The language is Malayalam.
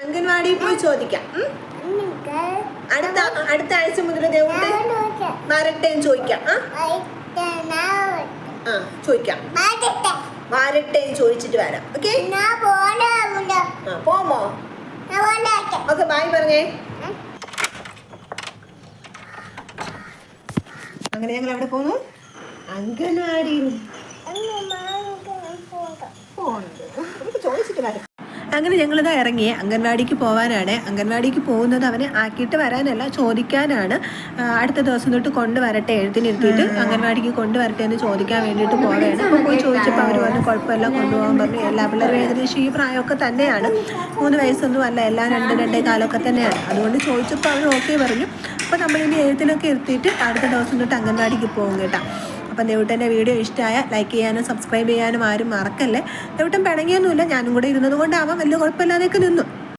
അംഗൻവാടിയിൽ പോയി ചോദിക്കാം. അടുത്ത ആഴ്ച മുതൽ ദേവുട്ടി വരട്ടെ ചോദിക്കാം. ചോദിക്കാം, വരട്ടെ ചോദിച്ചിട്ട് വരാം. Okay, pomo? ഓക്കെ, ബായ് പറഞ്ഞേ. അങ്ങനെ ഞങ്ങൾ എവിടെ പോന്നു? അംഗൻവാടിയിൽ ചോദിച്ചിട്ട് വരാം. അങ്ങനെ ഞങ്ങളിതാ ഇറങ്ങി അംഗൻവാടിക്ക് പോകാനാണ്. അംഗൻവാടിക്ക് പോകുന്നത് അവനെ ആക്കിയിട്ട് വരാനല്ല, ചോദിക്കാനാണ്. അടുത്ത ദിവസം തൊട്ട് കൊണ്ടുവരട്ടെ, എഴുത്തിനിരുത്തിയിട്ട് അംഗൻവാടിക്ക് കൊണ്ടുവരട്ടെ എന്ന് ചോദിക്കാൻ വേണ്ടിയിട്ട് പോവുകയാണ്. അപ്പോൾ പോയി ചോദിച്ചപ്പോൾ അവർ പറഞ്ഞു കുഴപ്പമില്ല, കൊണ്ടുപോകാൻ പറഞ്ഞു. എല്ലാ പിള്ളേരും ഏകദേശം ഈ പ്രായമൊക്കെ തന്നെയാണ്, 3 വയസ്സൊന്നും അല്ല, എല്ലാം 2 കാലമൊക്കെ തന്നെയാണ്. അതുകൊണ്ട് ചോദിച്ചപ്പോൾ അവർ ഓക്കെ പറഞ്ഞു. അപ്പോൾ നമ്മളിനി എഴുത്തിനൊക്കെ ഇരുത്തിയിട്ട് അടുത്ത ദിവസം തൊട്ട് അംഗൻവാടിക്ക് പോകും കേട്ടോ. അപ്പം ദേവുട്ടൻ്റെ വീഡിയോ ഇഷ്ടമായ ലൈക്ക് ചെയ്യാനും സബ്സ്ക്രൈബ് ചെയ്യാനും ആരും മറക്കല്ലേ. ദേവുട്ടൻ പിണങ്ങിയൊന്നുമില്ല, ഞാനും കൂടെ ഇരുന്നത് കൊണ്ടാവാം വലിയ കുഴപ്പമില്ലാതെയൊക്കെ നിന്നു.